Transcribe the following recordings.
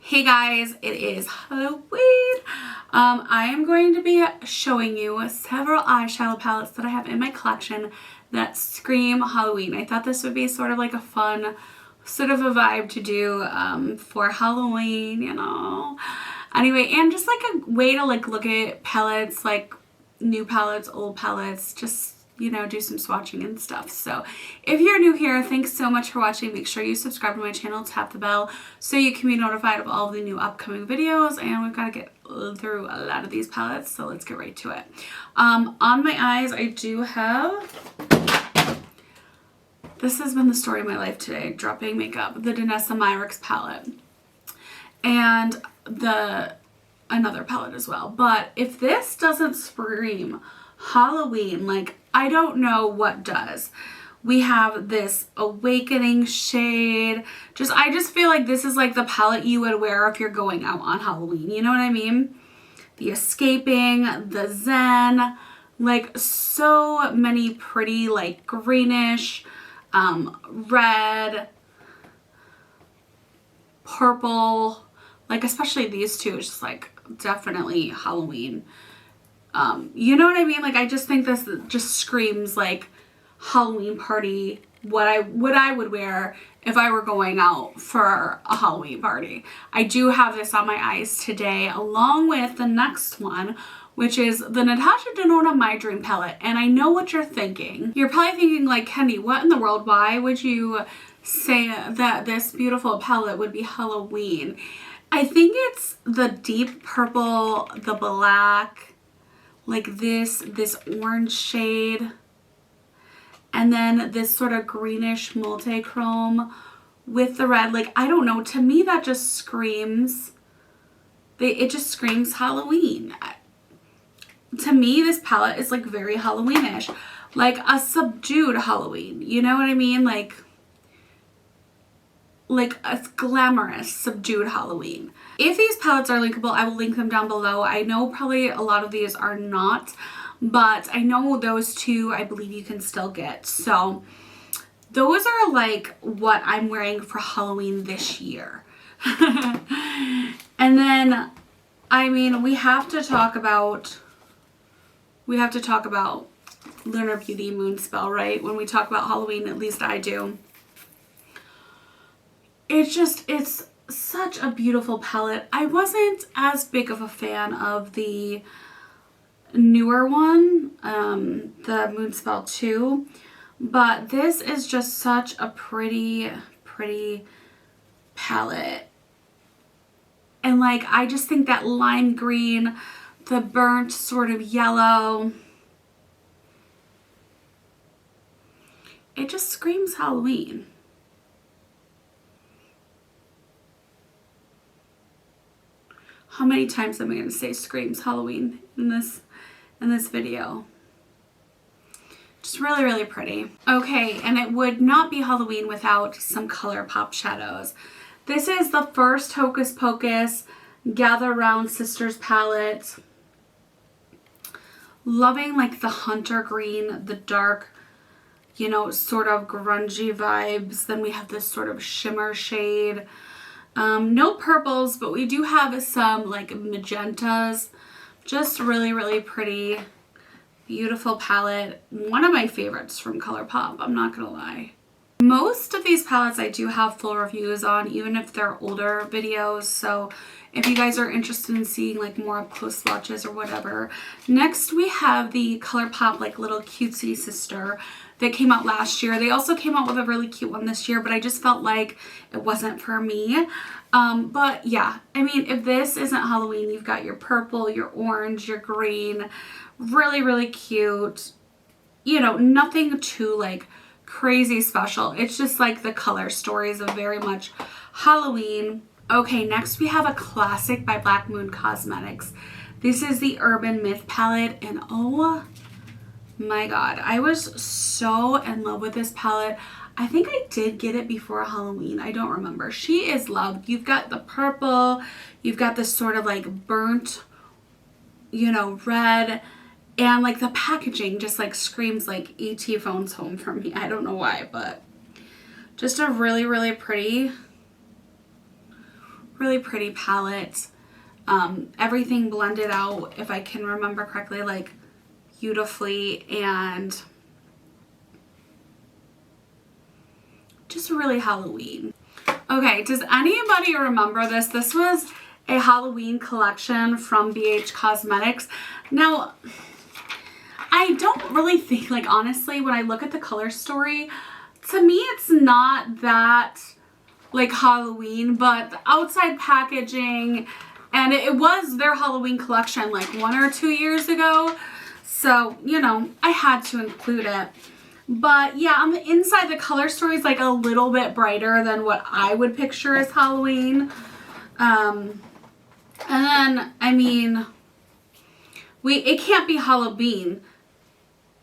Hey guys, it is Halloween. I am going to be showing you several eyeshadow palettes that I have in my collection that scream Halloween. I thought this would be sort of like a fun, sort of a vibe to do for Halloween, you know. Anyway, and just like a way to like look at palettes, like new palettes, old palettes, just do some swatching and stuff. So if you're new here, thanks so much for watching. Make sure you subscribe to my channel, tap the bell so you can be notified of all of the new upcoming videos. And we've got to get through a lot of these palettes, so let's get right to it. On my eyes, I do have, this has been the story of my life today, dropping makeup, the Danessa Myricks palette, and another palette as well. But if this doesn't scream Halloween, like, I don't know what does. We have this Awakening shade. I just feel like this is like the palette you would wear if you're going out on Halloween. You know what I mean? The Escaping, the Zen, like so many pretty like greenish, red, purple, like especially these two is just like definitely Halloween. You know what I mean? Like, I just think this just screams like Halloween party, what I would wear if I were going out for a Halloween party. I do have this on my eyes today, along with the next one, which is the Natasha Denona My Dream palette. And I know what you're thinking. You're probably thinking like, Kendi, what in the world? Why would you say that this beautiful palette would be Halloween? I think it's the deep purple, the black, like this orange shade, and then this sort of greenish multi-chrome with the red. Like, I don't know, to me that just screams, it just screams Halloween. To me, this palette is like very Halloweenish, like a subdued Halloween, you know what I mean? Like a glamorous, subdued Halloween. If these palettes are linkable, I will link them down below. I know probably a lot of these are not, but I know those two I believe you can still get. So those are like what I'm wearing for Halloween this year. And then, I mean, we have to talk about Lunar Beauty Moon Spell, right? When we talk about Halloween, at least I do. It's such a beautiful palette. I wasn't as big of a fan of the newer one, the Moonspell 2, but this is just such a pretty palette. And like, I just think that lime green, the burnt sort of yellow, it just screams Halloween. How many times am I going to say screams Halloween in this video? Just really pretty. Okay, and it would not be Halloween without some ColourPop shadows. This is the first Hocus Pocus Gather Round Sisters palette. Loving like the hunter green, the dark, you know, sort of grungy vibes. Then we have this sort of shimmer shade. No purples, but we do have some like magentas. Just really pretty, beautiful palette. One of my favorites from ColourPop, I'm not gonna lie. Most of these palettes I do have full reviews on, even if they're older videos. So if you guys are interested in seeing like more up close swatches or whatever. Next we have the ColourPop like little cutesy sister that came out last year. They also came out with a really cute one this year, but I just felt like it wasn't for me. But yeah, I mean, if this isn't Halloween, you've got your purple, your orange, your green, really cute. You know, nothing too like crazy special. It's just like the color stories of very much Halloween. Okay, next we have a classic by Black Moon Cosmetics. This is the Urban Myth palette, and oh my god, I was so in love with this palette. I think I did get it before Halloween. I don't remember. She is loved. You've got the purple, you've got this sort of like burnt, you know, red, and like the packaging just like screams like ET phones home for me. I don't know why, but just a really pretty Really pretty palette. Everything blended out, if I can remember correctly, like beautifully, and just really Halloween. Okay, does anybody remember this? This was a Halloween collection from BH Cosmetics. Now, I don't really think, like, honestly, when I look at the color story, to me it's not that like Halloween, but the outside packaging, and it was their Halloween collection like 1 or 2 years ago, so you know, I had to include it. But yeah, on the inside the color story is like a little bit brighter than what I would picture as Halloween. And then, I mean, it can't be Halloween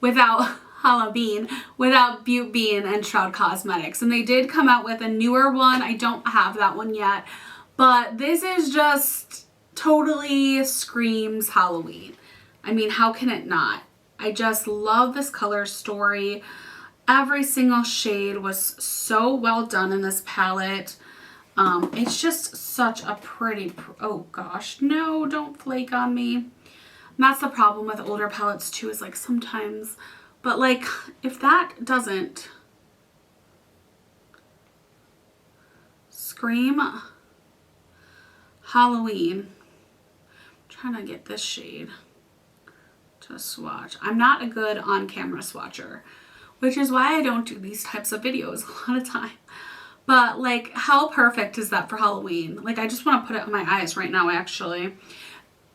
without Beaut Bean and Shroud Cosmetics. And they did come out with a newer one. I don't have that one yet, but this is just totally screams Halloween. I mean, how can it not? I just love this color story. Every single shade was so well done in this palette. It's just such a pretty, oh gosh, no, don't flake on me. And that's the problem with older palettes too, is like sometimes, but like if that doesn't scream Halloween, I'm trying to get this shade to swatch. I'm not a good on-camera swatcher, which is why I don't do these types of videos a lot of time. But like, how perfect is that for Halloween? Like, I just want to put it on my eyes right now, actually.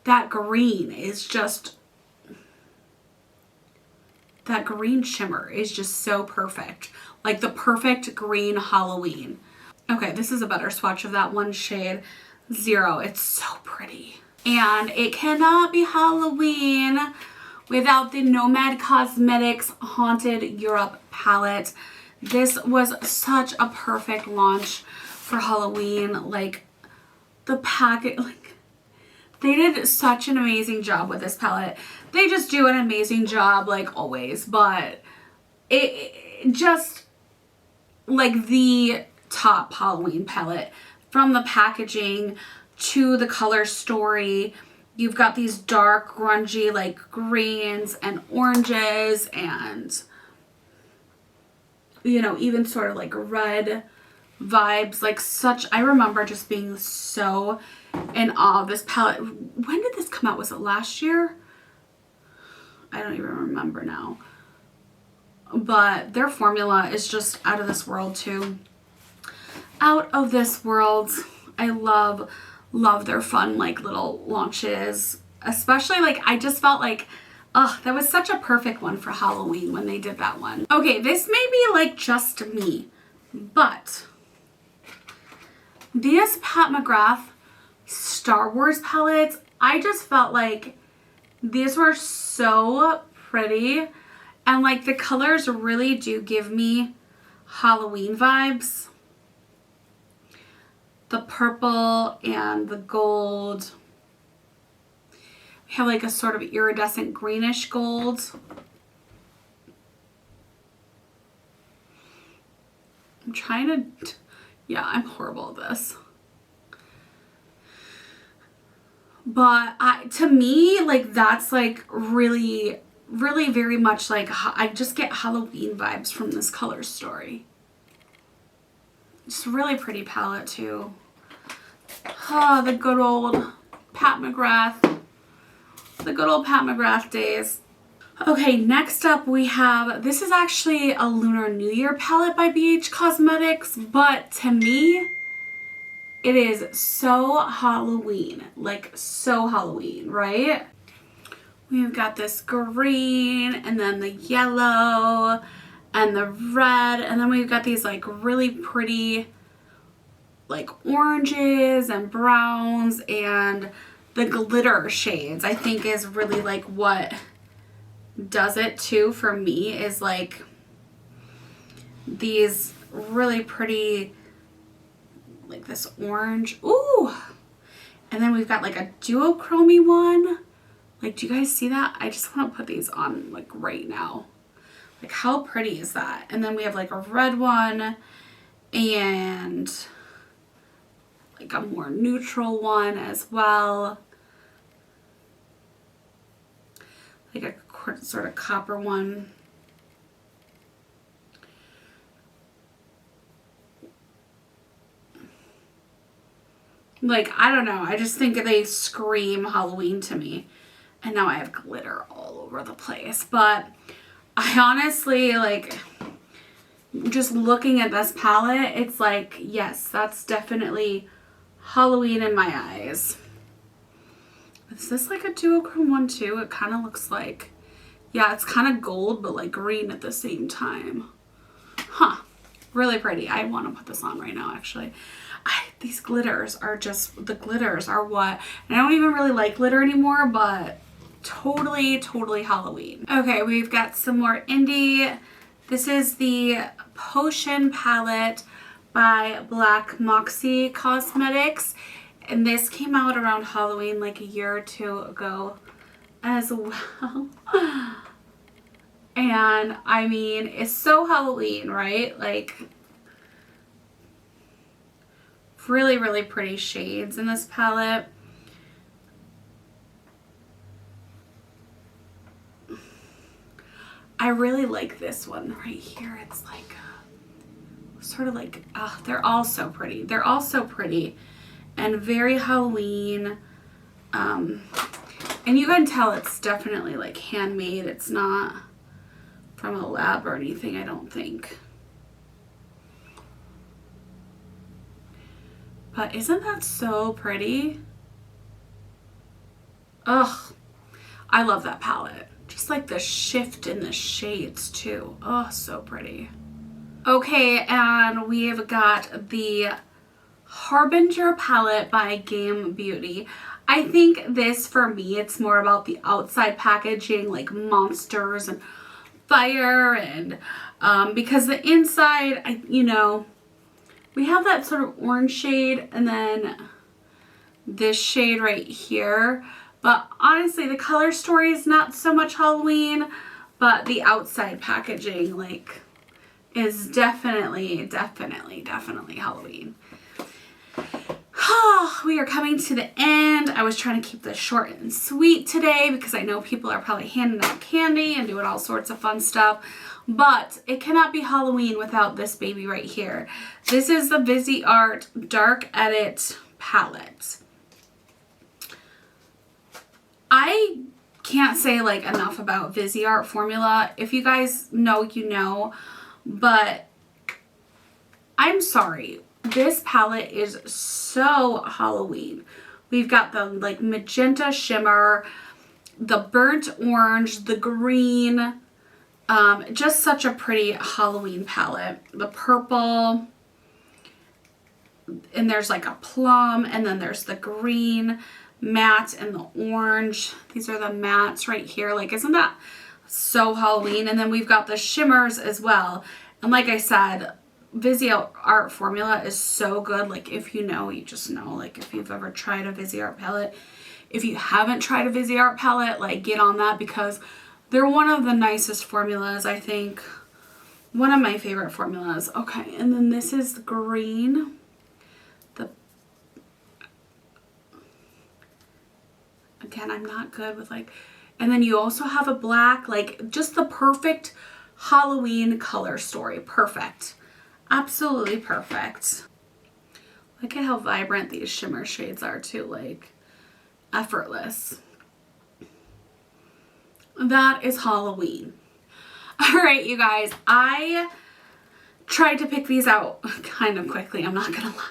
That green is just, that green shimmer is just so perfect. Like the perfect green Halloween. Okay, this is a better swatch of that one shade, 0. It's so pretty. And it cannot be Halloween without the Nomad Cosmetics Haunted Europe palette. This was such a perfect launch for Halloween. Like the packet, like they did such an amazing job with this palette. They just do an amazing job like always, but it just like the top Halloween palette, from the packaging to the color story. You've got these dark grungy like greens and oranges, and you know, even sort of like red vibes. Like such, I remember just being so in awe of this palette. When did this come out? Was it last year? I don't even remember now. But their formula is just out of this world too. Out of this world. I love their fun like little launches. Especially like, I just felt like, oh, that was such a perfect one for Halloween when they did that one. Okay, this may be like just me, but these Pat McGrath Star Wars palettes, I just felt like these were so pretty, and like the colors really do give me Halloween vibes. The purple and the gold. We have like a sort of iridescent greenish gold. I'm trying to, yeah, I'm horrible at this. But to me, like that's like really very much like, I just get Halloween vibes from this color story. It's a really pretty palette too. Oh, the good old Pat McGrath. The good old Pat McGrath days. Okay, next up we have, this is actually a Lunar New Year palette by BH Cosmetics, but to me, it is so Halloween. Like, so Halloween, right? We've got this green, and then the yellow, and the red, and then we've got these like really pretty like oranges and browns, and the glitter shades I think is really like what does it too for me, is like these really pretty, like this orange, ooh, and then we've got like a duochrome one. Like, do you guys see that? I just want to put these on like right now. Like, how pretty is that? And then we have like a red one and like a more neutral one as well. Like a sort of copper one. Like, I don't know. I just think they scream Halloween to me. And now I have glitter all over the place. But I honestly, like, just looking at this palette, it's like, yes, that's definitely Halloween in my eyes. Is this like a duochrome one too? It kind of looks like, yeah, it's kind of gold, but like green at the same time. Huh. Really pretty. I want to put this on right now, actually. These glitters are just, the glitters are what, and I don't even really like glitter anymore, but totally, totally Halloween. Okay, we've got some more indie. This is the Potion palette by Black Moxie Cosmetics, and this came out around Halloween like a year or two ago as well. And I mean, it's so Halloween, right? Like, really, really pretty shades in this palette. I really like this one right here. It's like sort of like, they're all so pretty. They're all so pretty and very Halloween. And you can tell it's definitely like handmade. It's not from a lab or anything, I don't think. But isn't that so pretty? Ugh, I love that palette. Just like the shift in the shades too. Oh, so pretty. Okay, and we've got the Harbinger palette by Game Beauty. I think this, for me, it's more about the outside packaging, like monsters and fire, and because the inside, you know, we have that sort of orange shade and then this shade right here. But honestly, the color story is not so much Halloween, but the outside packaging, like, is definitely Halloween. We are coming to the end. I was trying to keep this short and sweet today because I know people are probably handing out candy and doing all sorts of fun stuff. But it cannot be Halloween without this baby right here. This is the Viseart Dark Edit palette. I can't say like enough about Viseart formula. If you guys know, you know, but I'm sorry. This palette is so Halloween. We've got the like magenta shimmer, the burnt orange, the green, just such a pretty Halloween palette. The purple, and there's like a plum, and then there's the green matte and the orange. These are the mattes right here. Like, isn't that so Halloween? And then we've got the shimmers as well. And like I said, Viseart formula is so good. Like, if you know, you just know. Like, if you've ever tried a Viseart palette. If you haven't tried a Viseart palette, like, get on that because they're one of the nicest formulas, I think. One of my favorite formulas. Okay, and then this is the green. Again, I'm not good with like, and then you also have a black, like just the perfect Halloween color story. Perfect. Absolutely perfect. Look at how vibrant these shimmer shades are too, like effortless. That is Halloween. All right, you guys, I tried to pick these out kind of quickly, I'm not gonna lie.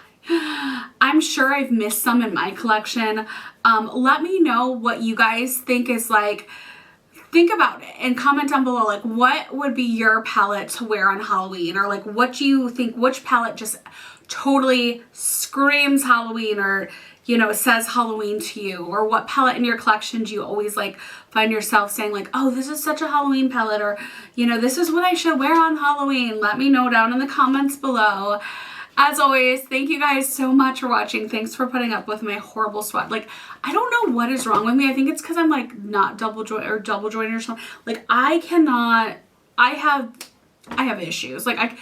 I'm sure I've missed some in my collection. Let me know what you guys think is like. Think about it and comment down below, like, what would be your palette to wear on Halloween, or like what do you think, which palette just totally screams Halloween, or you know, says Halloween to you, or what palette in your collection do you always like find yourself saying like, oh, this is such a Halloween palette, or you know, this is what I should wear on Halloween. Let me know down in the comments below. As always, thank you guys so much for watching. Thanks for putting up with my horrible sweat. Like, I don't know what is wrong with me. I think it's because I'm like not double jointed or something. Like, I cannot, I have issues. Like,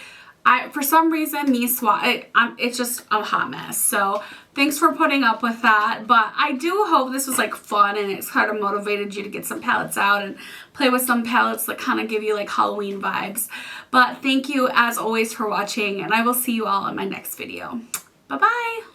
for some reason, it's just a hot mess. So thanks for putting up with that. But I do hope this was like fun and it's kind of motivated you to get some palettes out and play with some palettes that kind of give you like Halloween vibes. But thank you as always for watching, and I will see you all in my next video. Bye-bye.